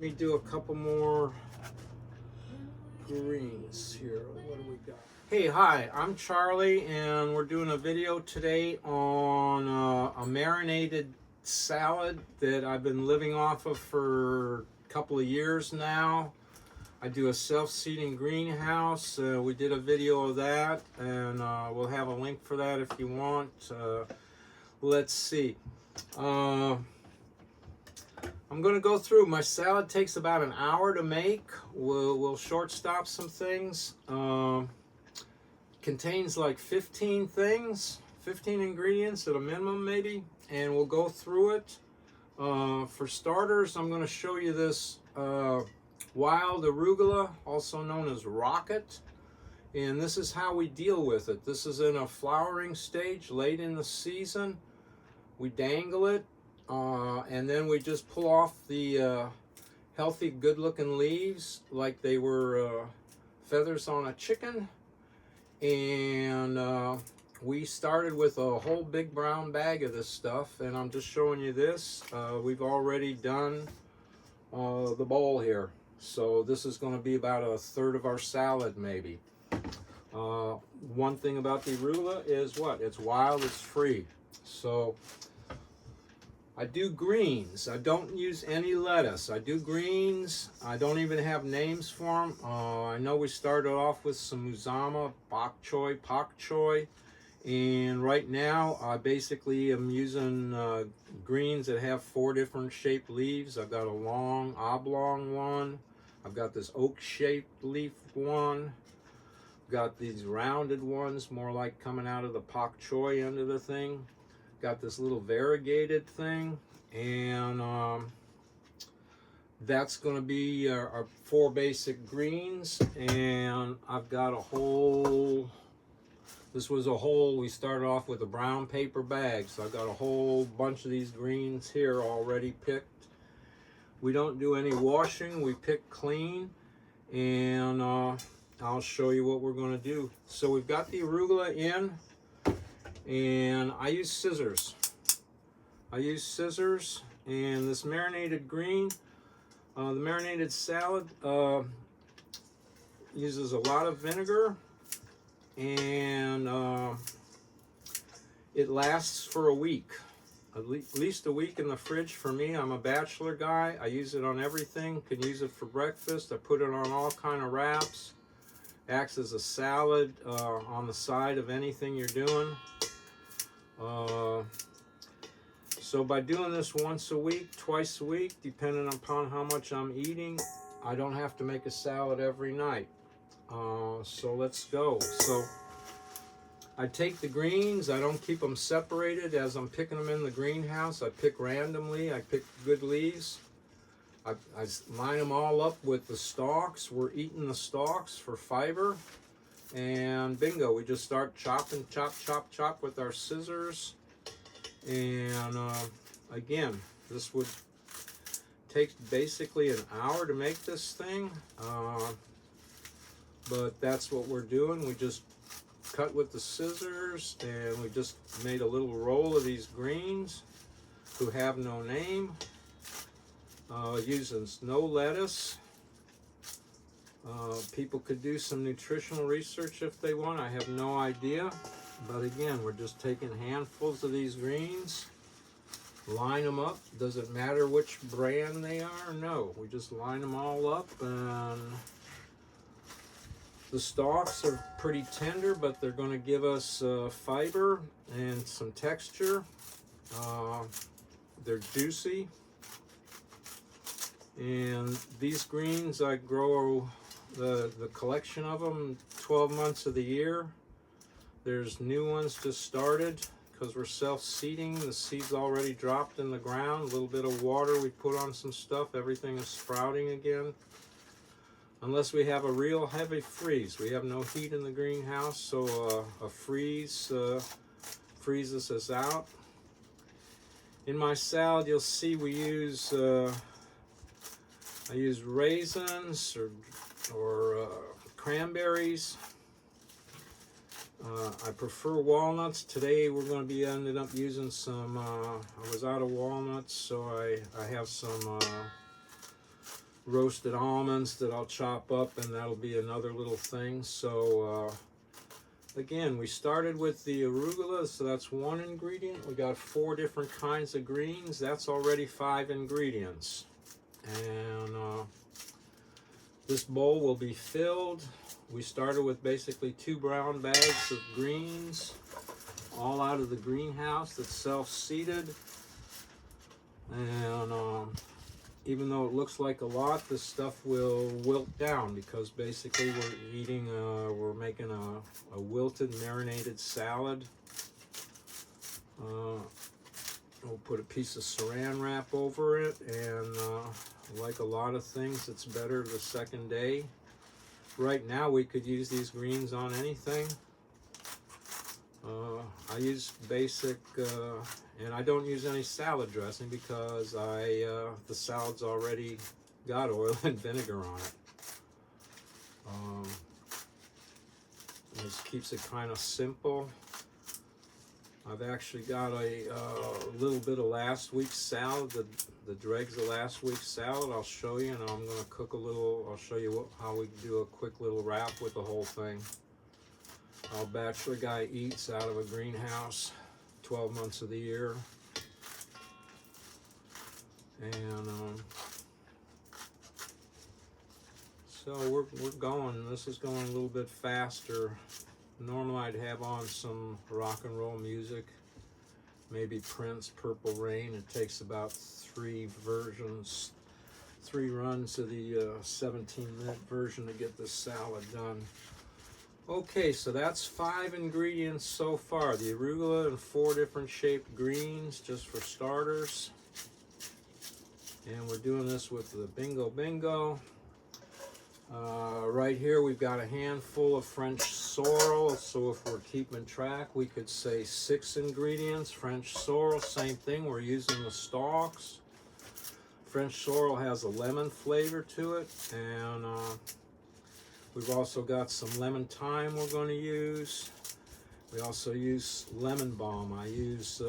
Let me do a couple more greens here. What do we got? Hey, hi, I'm Charlie, and we're doing a video today on a marinated salad that I've been living off of for a couple of years now. I do a self-seeding greenhouse. We did a video of that, and we'll have a link for that if you want. Let's see. I'm going to go through. My salad takes about an hour to make. We'll short stop some things. Contains like 15 things, 15 ingredients at a minimum maybe, and we'll go through it. For starters, I'm going to show you this wild arugula, also known as rocket, and this is how we deal with it. This is in a flowering stage late in the season. We dangle it. And then we just pull off the healthy, good-looking leaves like they were feathers on a chicken. And we started with a whole big brown bag of this stuff, and I'm just showing you this. We've already done the bowl here, so this is going to be about a third of our salad, maybe. One thing about the arugula is what? It's wild, it's free. So I do greens. I don't use any lettuce. I do greens. I don't even have names for them. I know we started off with some muzama, bok choy, pak choy, and right now I basically am using greens that have 4 different shaped leaves. I've got a long oblong one. I've got this oak-shaped leaf one. I've got these rounded ones, more like coming out of the pak choy end of the thing. Got this little variegated thing, and that's going to be our 4 basic greens. And I've got a whole, this was a whole, we started off with a brown paper bag, so I've got a whole bunch of these greens here already picked. We don't do any washing, we pick clean, and I'll show you what we're going to do. So we've got the arugula in. And I use scissors. And this marinated green, the marinated salad uses a lot of vinegar, and it lasts for a week, at least a week in the fridge for me. I'm a bachelor guy. I use it on everything. Can use it for breakfast. I put it on all kind of wraps. Acts as a salad on the side of anything you're doing. So by doing this once a week, twice a week, depending upon how much I'm eating, I don't have to make a salad every night. So let's go. So I take the greens. I don't keep them separated as I'm picking them in the greenhouse. I pick randomly. I pick good leaves. I line them all up with the stalks. We're eating the stalks for fiber. And bingo, we just start chopping, chop with our scissors. And again, this would take basically an hour to make this thing. But that's what we're doing. We just cut with the scissors, and we just made a little roll of these greens who have no name. Using no lettuce. People could do some nutritional research if they want. I have no idea. But again, we're just taking handfuls of these greens, line them up. Doesn't matter which brand they are. No, we just line them all up. And the stalks are pretty tender, but they're going to give us fiber and some texture. They're juicy. And these greens, I grow the collection of them 12 months of the year. There's new ones just started because we're self-seeding. The seeds already dropped in the ground. A little bit of water, we put on some stuff. Everything is sprouting again. Unless we have a real heavy freeze. We have no heat in the greenhouse, so a freeze freezes us out. In my salad, you'll see we use I use raisins or cranberries. I prefer walnuts. Today we're going to be ended up using some, I was out of walnuts, so I have some roasted almonds that I'll chop up, and that'll be another little thing. So again, we started with the arugula, so that's one ingredient. We got 4 different kinds of greens. That's already 5 ingredients. And this bowl will be filled. We started with basically 2 brown bags of greens, all out of the greenhouse that's self-seeded. And even though it looks like a lot, this stuff will wilt down, because basically we're making a wilted marinated salad. We'll put a piece of saran wrap over it, and like a lot of things, it's better the second day. Right now we could use these greens on anything. I use basic, and I don't use any salad dressing because the salad's already got oil and vinegar on it. This keeps it kind of simple. I've actually got a little bit of last week's salad, the dregs of last week's salad. I'll show you, and I'm going to cook a little. I'll show you how we do a quick little wrap with the whole thing. Our bachelor guy eats out of a greenhouse 12 months of the year. And so we're going. This is going a little bit faster. Normally I'd have on some rock and roll music, maybe Prince, Purple Rain. It takes about 3 runs of the 17-minute version to get this salad done. Okay, so that's 5 ingredients so far. The arugula and 4 different shaped greens, just for starters. And we're doing this with the Bingo Bingo. Right here we've got a handful of French sorrel, so if we're keeping track, we could say 6 ingredients. French sorrel, same thing, we're using the stalks. French sorrel has a lemon flavor to it, and we've also got some lemon thyme we're going to use. We also use lemon balm. I use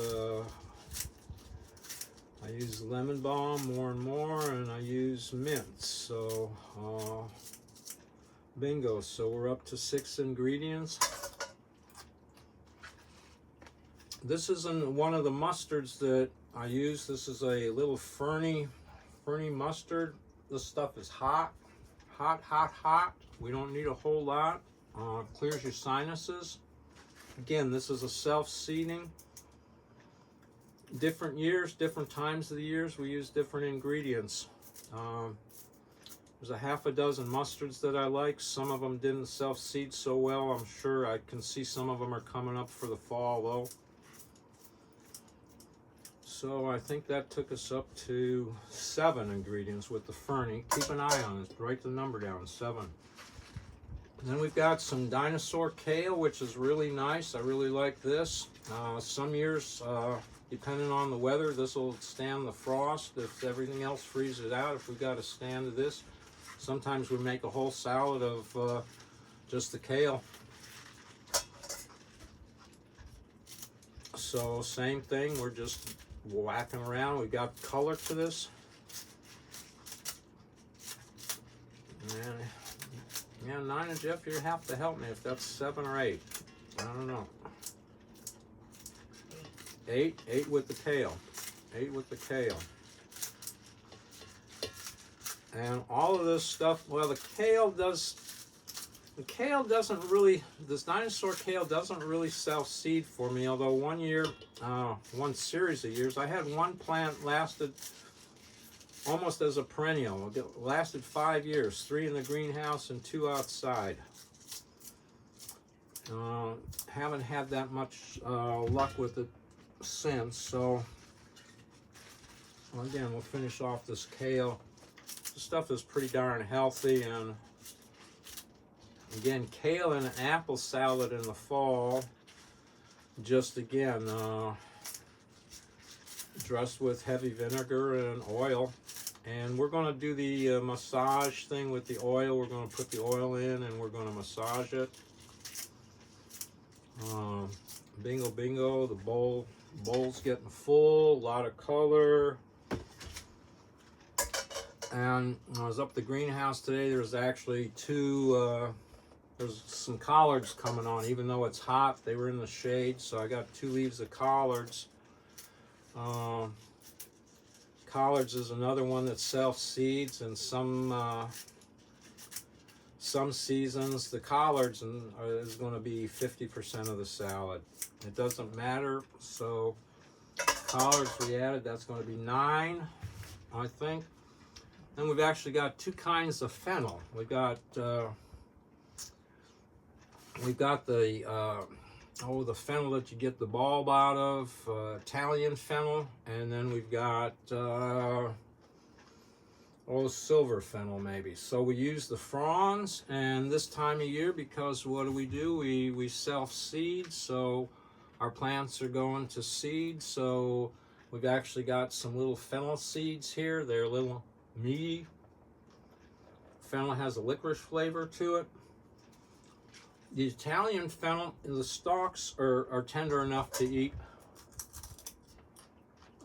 lemon balm more and more, and I use mint. So bingo. So we're up to 6 ingredients. This isn't one of the mustards that I use. This is a little ferny mustard. This stuff is hot. We don't need a whole lot. Clears your sinuses. Again, this is a self-seeding. Different years, different times of the years, we use different ingredients. There's a half a dozen mustards that I like. Some of them didn't self-seed so well. I'm sure I can see some of them are coming up for the fall though. So I think that took us up to 7 ingredients with the ferny. Keep an eye on it. Write the number down, 7. And then we've got some dinosaur kale, which is really nice. I really like this. Some years, depending on the weather, this will stand the frost. If everything else freezes out, if we've got to stand to this, sometimes we make a whole salad of just the kale. So same thing, we're just whacking around. We got color to this. And yeah, Nina, Jeff, you have to help me if that's 7 or 8. I don't know. 8 with the kale. 8 with the kale. And all of this stuff, well, the kale doesn't really, this dinosaur kale doesn't really self-seed for me, although one year, one series of years, I had one plant lasted almost as a perennial. It lasted 5 years, 3 in the greenhouse and 2 outside. Haven't had that much luck with it since, so again, we'll finish off this kale. This stuff is pretty darn healthy, and again, kale and an apple salad in the fall, just again, dressed with heavy vinegar and oil. And we're going to do the massage thing with the oil. We're going to put the oil in and we're going to massage it. Bingo bingo, the bowl's getting full, a lot of color. And when I was up at the greenhouse today, there's actually there's some collards coming on. Even though it's hot, they were in the shade, so I got 2 leaves of collards. Collards is another one that self-seeds, and some seasons the collards is going to be 50% of the salad. It doesn't matter. So collards we added, that's going to be 9, I think. And we've actually got 2 kinds of fennel. We've got the fennel that you get the bulb out of, Italian fennel, and then we've got silver fennel maybe. So we use the fronds, and this time of year, because what do? We self-seed, so our plants are going to seed. So we've actually got some little fennel seeds here. They're a little meaty. Fennel has a licorice flavor to it. The Italian fennel, the stalks are tender enough to eat.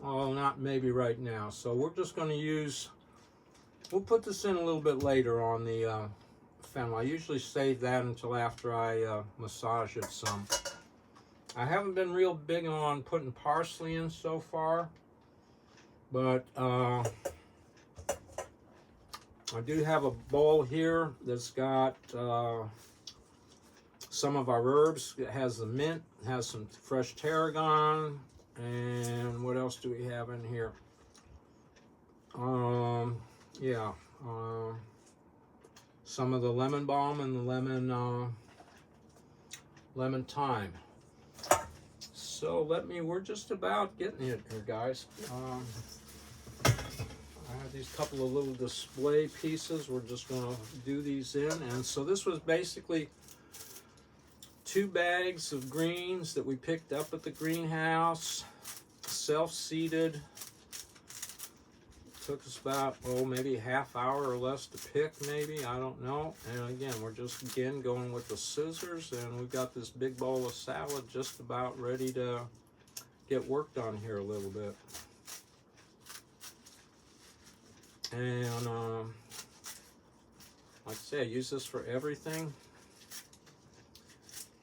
Oh, not maybe right now. So we're just going to use, we'll put this in a little bit later on the fennel. I usually save that until after I massage it some. I haven't been real big on putting parsley in so far, but I do have a bowl here that's got some of our herbs. It has the mint, it has some fresh tarragon, and what else do we have in here? Some of the lemon balm and the lemon thyme. So we're just about getting it here, guys. I have these couple of little display pieces. We're just going to do these in. And so this was basically 2 bags of greens that we picked up at the greenhouse, self-seeded. Took us about, maybe a half hour or less to pick, maybe, I don't know. And again, we're just going with the scissors, and we've got this big bowl of salad just about ready to get worked on here a little bit. And like I say, I use this for everything.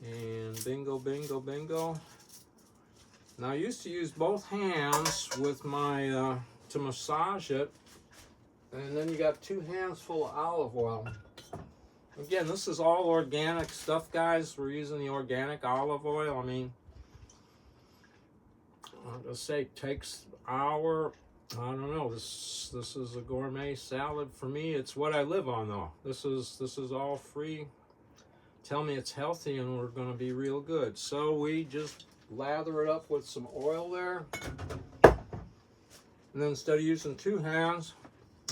And bingo, bingo, bingo. Now I used to use both hands with my to massage it, and then you got 2 hands full of olive oil. Again, this is all organic stuff, guys. We're using the organic olive oil. I mean, I'll just say it takes an hour. I don't know. This is a gourmet salad for me. It's what I live on, though. This is all free. Tell me it's healthy, and we're going to be real good. So we just lather it up with some oil there. And then instead of using 2 hands,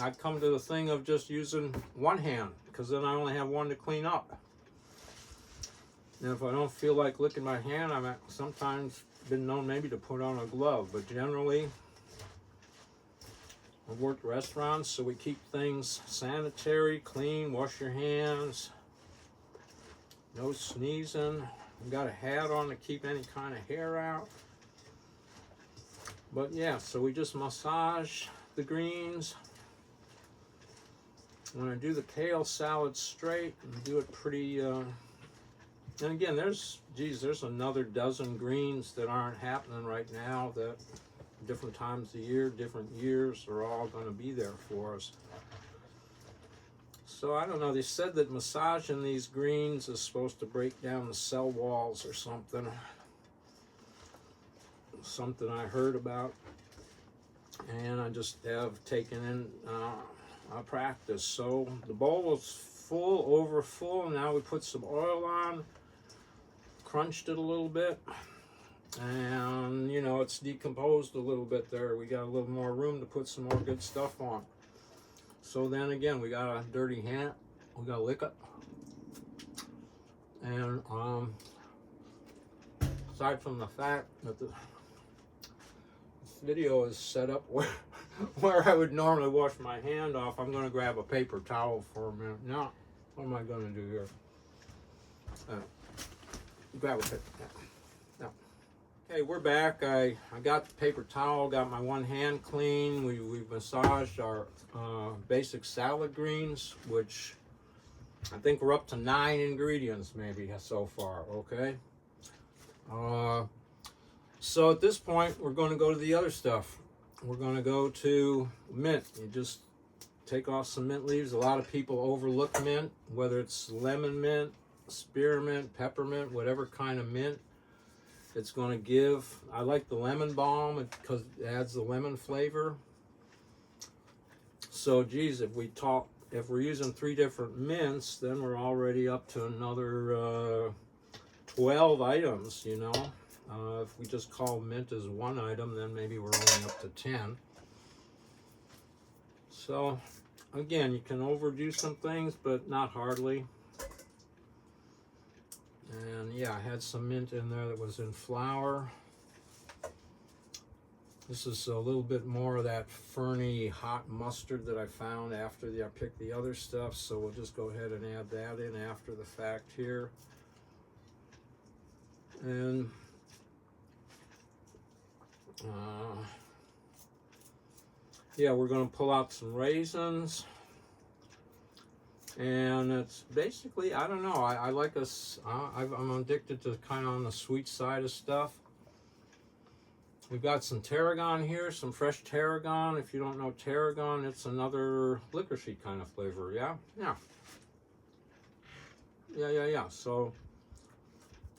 I'd come to the thing of just using 1 hand, because then I only have 1 to clean up. And if I don't feel like licking my hand, I've sometimes been known maybe to put on a glove. But generally, I've worked restaurants, so we keep things sanitary, clean, wash your hands, no sneezing. I've got a hat on to keep any kind of hair out. But yeah, so we just massage the greens. When I do the kale salad straight, and do it pretty, and again, there's another dozen greens that aren't happening right now, that different times of year, different years are all going to be there for us. So I don't know, they said that massaging these greens is supposed to break down the cell walls or something. Something I heard about, and I just have taken in a practice. So the bowl was full, over full, and now we put some oil on, crunched it a little bit, and you know, it's decomposed a little bit there. We got a little more room to put some more good stuff on. So then again, we got a dirty hand, we got to lick it. And aside from the fact that this video is set up where I would normally wash my hand off, I'm going to grab a paper towel for a minute. Now, what am I going to do here? Grab a paper towel. Now, Okay, we're back. I got the paper towel, got my one hand clean. We've massaged our basic salad greens, which I think we're up to 9 ingredients maybe so far, okay? So at this point, we're going to go to the other stuff. We're going to go to mint. You just take off some mint leaves. A lot of people overlook mint, whether it's lemon mint, spearmint, peppermint, whatever kind of mint. It's going to give, I like the lemon balm because it adds the lemon flavor. So geez, if we're using 3 different mints, then we're already up to another 12 items, you know. If we just call mint as one item, then maybe we're only up to 10. So again, you can overdo some things, but not hardly. And yeah, I had some mint in there that was in flour. This is a little bit more of that ferny hot mustard that I found after I picked the other stuff. So we'll just go ahead and add that in after the fact here. And yeah, we're going to pull out some raisins. And it's basically, I don't know, I like I'm addicted to kind of on the sweet side of stuff. We've got some tarragon here, some fresh tarragon. If you don't know tarragon, it's another licorice kind of flavor, yeah? Yeah. So,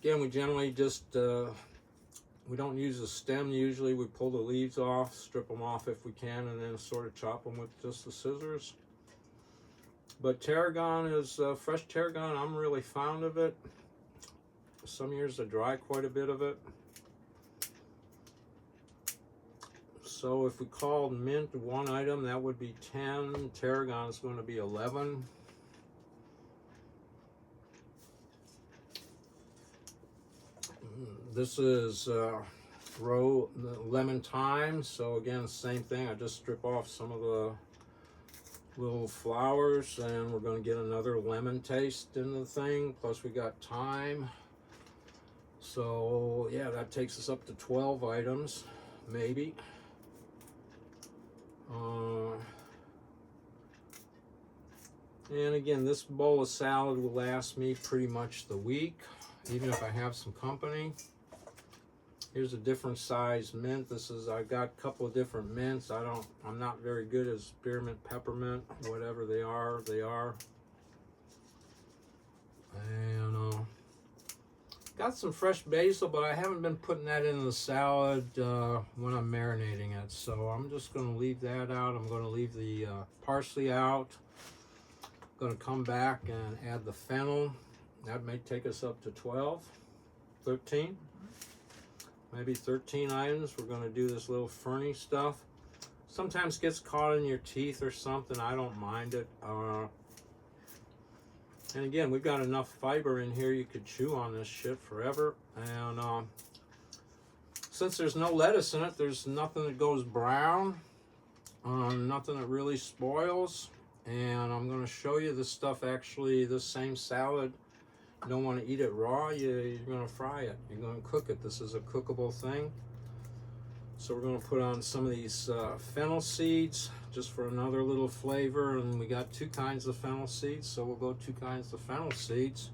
again, we generally just, we don't use the stem usually. We pull the leaves off, strip them off if we can, and then sort of chop them with just the scissors. But tarragon is, fresh tarragon, I'm really fond of it. Some years I dry quite a bit of it. So if we called mint one item, that would be 10. Tarragon is going to be 11. This is raw lemon thyme. So again, same thing. I just strip off some of the little flowers, and we're going to get another lemon taste in the thing. Plus we got thyme. So yeah, that takes us up to 12 items, maybe. And again, this bowl of salad will last me pretty much the week, even if I have some company. Here's a different size mint. I've got a couple of different mints. I'm not very good at spearmint, peppermint, whatever they are. And got some fresh basil, but I haven't been putting that in the salad when I'm marinating it. So I'm just going to leave that out. I'm going to leave the parsley out. I'm going to come back and add the fennel. That may take us up to 12, 13. Maybe 13 items. We're going to do this little ferny stuff. Sometimes gets caught in your teeth or something. I don't mind it. And again, we've got enough fiber in here. You could chew on this shit forever. And since there's no lettuce in it, there's nothing that goes brown. Nothing that really spoils. And I'm going to show you this stuff actually, this same salad. You don't want to eat it raw, you're going to fry it. You're going to cook it. This is a cookable thing. So we're going to put on some of these fennel seeds just for another little flavor. And we got 2 kinds of fennel seeds, so we'll go 2 kinds of fennel seeds.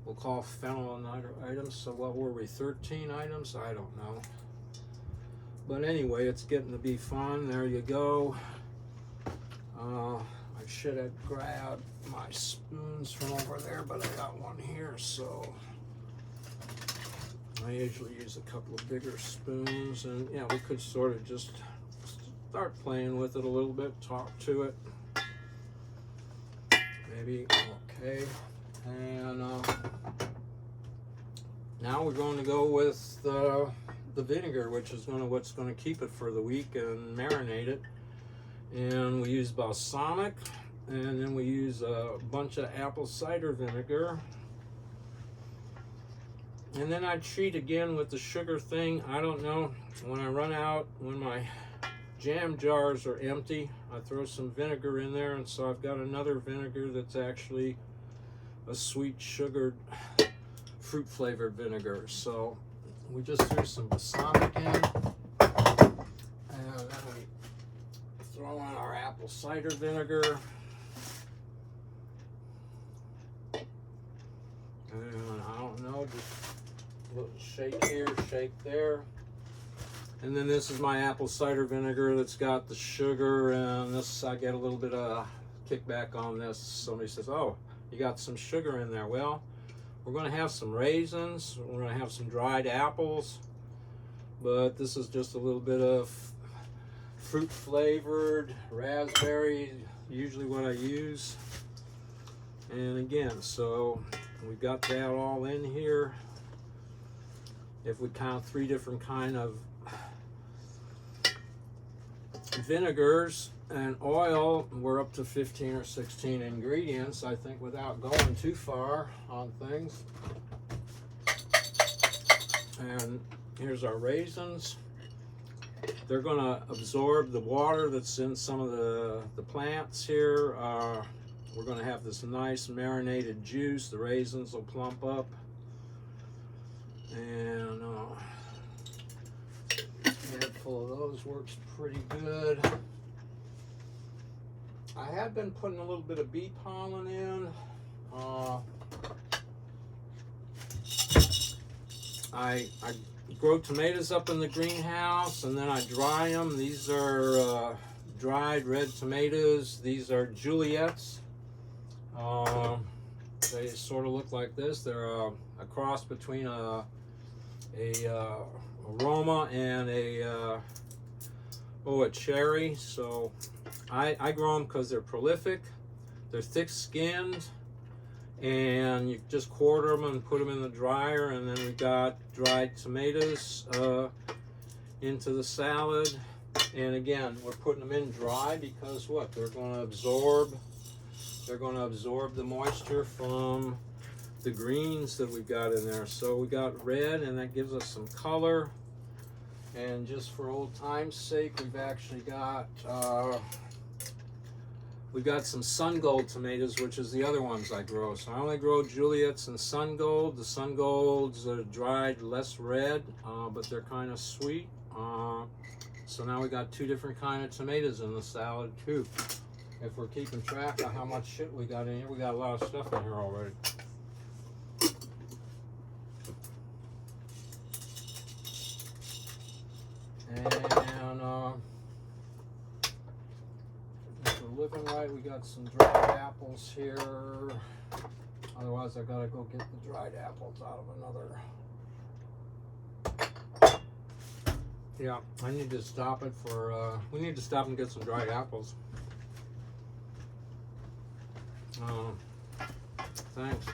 We'll call fennel another item. So what were we, 13 items? I don't know. But anyway, it's getting to be fun. There you go. I should have grabbed my spoons from over there, but I got one here, so I usually use a couple of bigger spoons. And yeah, we could sort of just start playing with it a little bit, talk to it. Maybe, okay. And now we're going to go with the vinegar, which is what's going to keep it for the week and marinate it. And we use balsamic, and then we use a bunch of apple cider vinegar. And then I treat again with the sugar thing. I don't know, when I run out, when my jam jars are empty, I throw some vinegar in there, and so I've got another vinegar that's actually a sweet sugared fruit flavored vinegar. So we just threw some balsamic in, and then we throw in our apple cider vinegar. And I don't know, just a little shake here, shake there. And then this is my apple cider vinegar that's got the sugar, and this, I get a little bit of kickback on this. Somebody says, oh, you got some sugar in there. Well, we're going to have some raisins, we're going to have some dried apples, but this is just a little bit of fruit flavored raspberry, usually what I use. And again, so we've got that all in here. If we count 3 different kind of vinegars and oil, we're up to 15 or 16 ingredients, I think, without going too far on things. And here's our raisins. They're going to absorb the water that's in some of the plants here. We're going to have this nice marinated juice. The raisins will plump up. And a handful of those works pretty good. I have been putting a little bit of bee pollen in. I grow tomatoes up in the greenhouse, and then I dry them. These are dried red tomatoes. These are Juliet's. They sort of look like this. They're a cross between a Roma and a cherry. So I grow them because they're prolific. They're thick-skinned, and you just quarter them and put them in the dryer. And then we got dried tomatoes into the salad. And again, we're putting them in dry because what? They're going to absorb the moisture from the greens that we've got in there. So we got red, and that gives us some color. And just for old time's sake, we've actually got some Sun Gold tomatoes, which is the other ones I grow. So I only grow Juliet's and Sun Gold. The Sun Golds are dried less red, but they're kind of sweet. So now we got 2 different kind of tomatoes in the salad too. If we're keeping track of how much shit we got in here, we got a lot of stuff in here already. And if we're looking right, we got some dried apples here. Otherwise, I gotta go get the dried apples out of another. Yeah, I need to stop it for. We need to stop and get some dried apples. Thanks.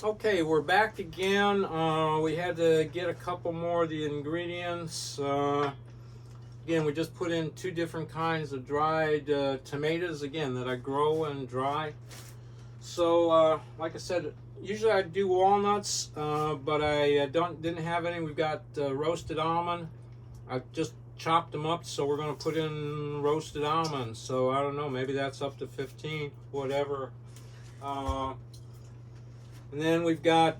Okay, we're back again. We had to get a couple more of the ingredients. Again, we just put in 2 different kinds of dried tomatoes, again, that I grow and dry. So, like I said, usually I do walnuts, but I didn't have any. We've got roasted almond. I just chopped them up, so we're going to put in roasted almonds. So I don't know, maybe that's up to 15, whatever. And then we've got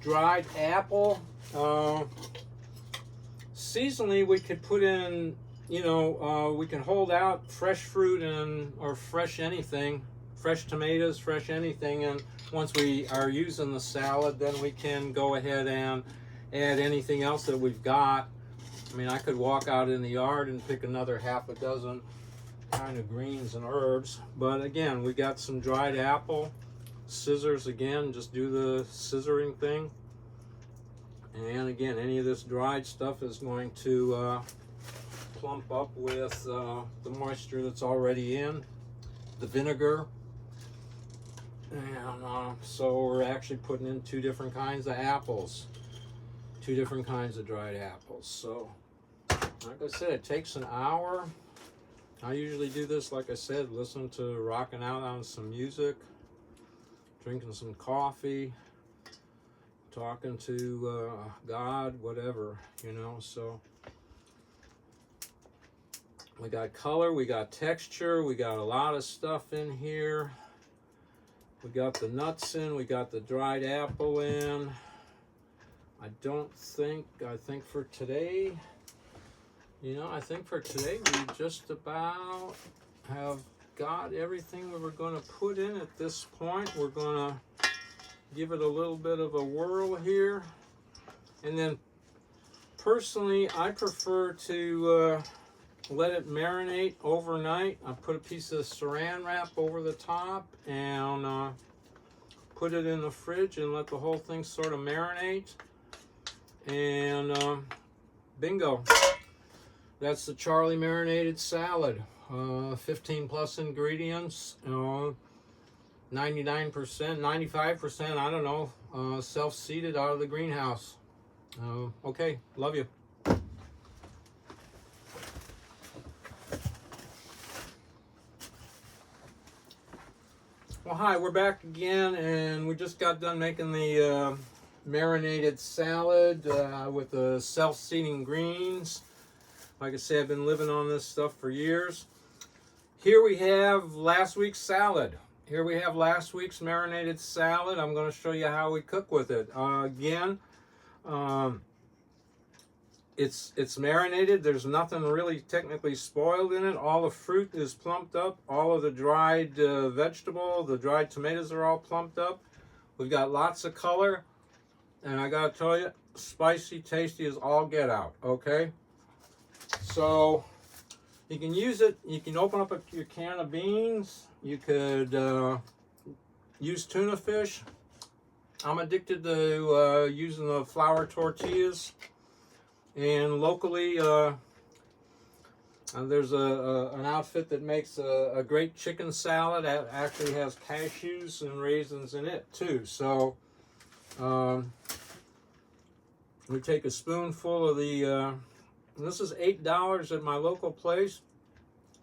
dried apple. Seasonally, we could put in, we can hold out fresh fruit or fresh anything, fresh tomatoes, fresh anything, and once we are using the salad, then we can go ahead and add anything else that we've got. I mean, I could walk out in the yard and pick another half a dozen kind of greens and herbs. But again, we got some dried apple. Scissors again, just do the scissoring thing. And again, any of this dried stuff is going to plump up with the moisture that's already in the vinegar. And so we're actually putting in 2 different kinds of apples, 2 different kinds of dried apples. So like I said, it takes an hour. I usually do this, like I said, listen to rocking out on some music, drinking some coffee, talking to God, whatever, so we got color, we got texture, we got a lot of stuff in here. We got the nuts in, we got the dried apple in. I think for today, I think for today we just about have got everything we were going to put in at this point. We're going to give it a little bit of a whirl here. And then personally, I prefer to let it marinate overnight. I put a piece of saran wrap over the top and put it in the fridge and let the whole thing sort of marinate. And bingo, that's the Charlie Marinated Salad. 15 plus ingredients, 99%, 95%, I don't know, self-seeded out of the greenhouse. Okay, love you. Well, hi, we're back again, and we just got done making the marinated salad with the self-seeding greens. Like I say, I've been living on this stuff for years. Here we have last week's salad. Here we have last week's marinated salad. I'm going to show you how we cook with it. Again, it's marinated. There's nothing really technically spoiled in it. All the fruit is plumped up. All of the dried vegetable, the dried tomatoes are all plumped up. We've got lots of color. And I got to tell you, spicy, tasty as all get out. Okay? So you can use it. You can open up your can of beans. You could use tuna fish. I'm addicted to using the flour tortillas. And locally, there's an outfit that makes a great chicken salad. That actually has cashews and raisins in it too. So we take a spoonful of the. This is $8 at my local place.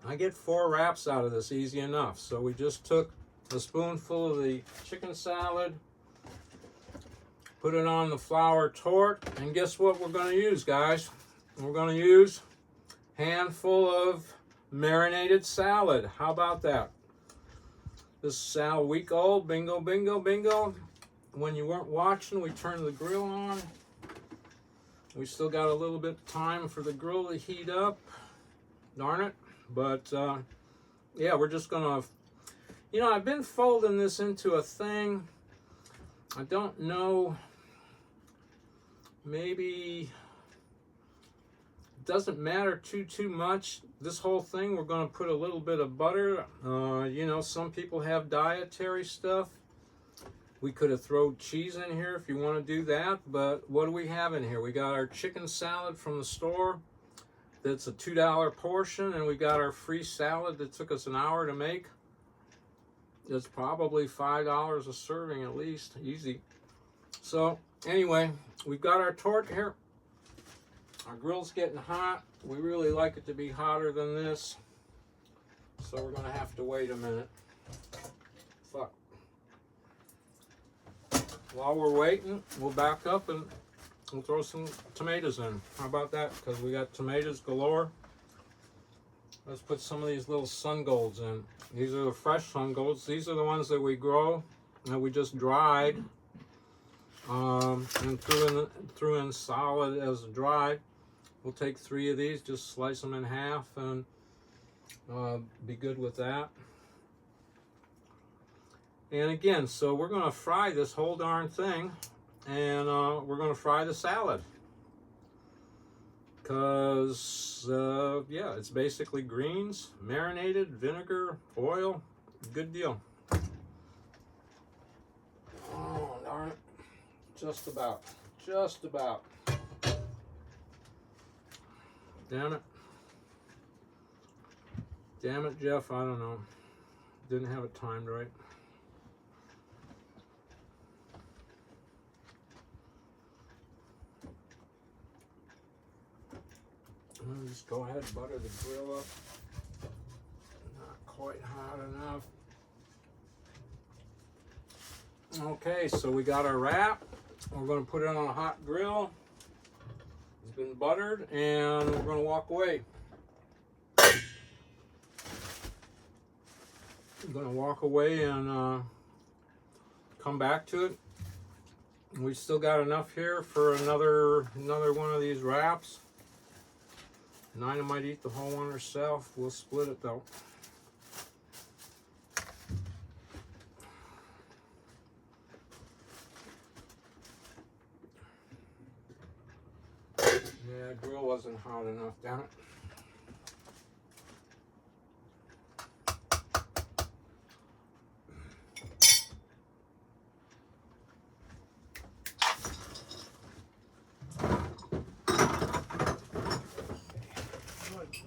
I get 4 wraps out of this easy enough. So we just took a spoonful of the chicken salad, put it on the flour torte, and guess what we're going to use, guys? We're going to use a handful of marinated salad. How about that? This is a week old. Bingo, bingo, bingo. When you weren't watching, we turned the grill on. We still got a little bit of time for the grill to heat up. Darn it. But, yeah, we're just going to... I've been folding this into a thing. I don't know. Maybe it doesn't matter too much. This whole thing, we're going to put a little bit of butter. Some people have dietary stuff. We could have thrown cheese in here if you want to do that, but what do we have in here? We got our chicken salad from the store. That's a $2 portion, and we got our free salad that took us an hour to make. It's probably $5 a serving at least, easy. So anyway, we've got our torte here. Our grill's getting hot. We really like it to be hotter than this, so we're gonna have to wait a minute. Fuck. While we're waiting, we'll back up and we'll throw some tomatoes in. How about that? Because we got tomatoes galore. Let's put some of these little sun golds in. These are the fresh sun golds. These are the ones that we grow that we just dried and threw in solid as dried. We'll take 3 of these, just slice them in half and be good with that. And again, so we're going to fry this whole darn thing, and we're going to fry the salad. Because, yeah, it's basically greens, marinated, vinegar, oil, good deal. Oh, darn it. Just about. Damn it. Damn it, Jeff, I don't know. Didn't have it timed right. I'll just go ahead and butter the grill up. Not quite hot enough. Okay, so we got our wrap. We're going to put it on a hot grill. It's been buttered, and we're going to walk away. I'm going to walk away and come back to it We still got enough here for another one of these wraps. Nina might eat the whole one herself. We'll split it though. Yeah, grill wasn't hot enough, damn it.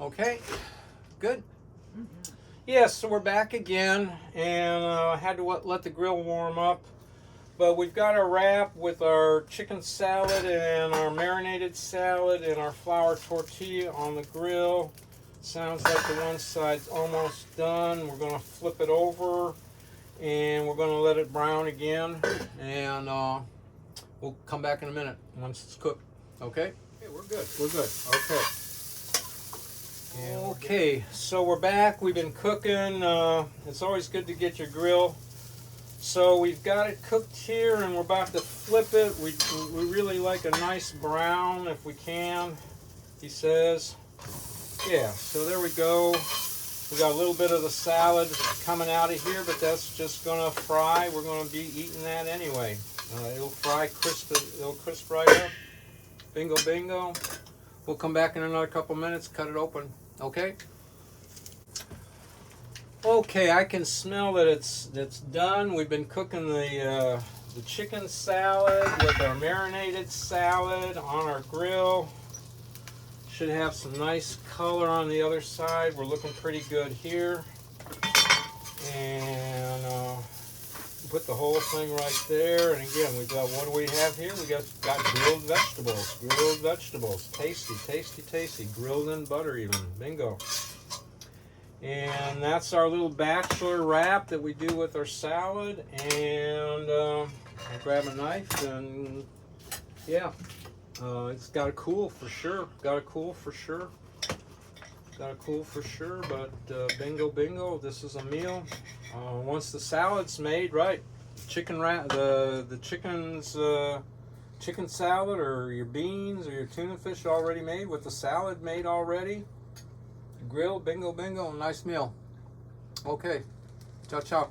Okay, good. Yes, so we're back again, and I had to let the grill warm up. But we've got our wrap with our chicken salad and our marinated salad and our flour tortilla on the grill. Sounds like the one side's almost done. We're going to flip it over, and we're going to let it brown again, and we'll come back in a minute once it's cooked. Okay? Okay, we're good. We're good. Okay. Okay, so we're back. We've been cooking. It's always good to get your grill. So we've got it cooked here, and we're about to flip it. We really like a nice brown if we can, he says. Yeah, so there we go. We got a little bit of the salad coming out of here, but that's just gonna fry. We're gonna be eating that anyway. It'll fry crisp. It'll crisp right up. Bingo, bingo. We'll come back in another couple minutes. Cut it open. Okay. Okay, I can smell that it's done. We've been cooking the chicken salad with our marinated salad on our grill. Should have some nice color on the other side. We're looking pretty good here. And put the whole thing right there. And again, we got, what do we have here? We got grilled vegetables. Grilled vegetables. Tasty, tasty, tasty. Grilled in butter even. Bingo. And that's our little bachelor wrap that we do with our salad. And I'll grab a knife, and yeah, it's got to cool for sure. Got to cool for sure. Got to cool for sure. But bingo, bingo, this is a meal. Once the salad's made, right? Chicken wrap, the chicken's chicken salad, or your beans, or your tuna fish already made with the salad made already. Grill, bingo, bingo, nice meal. Okay, ciao, ciao.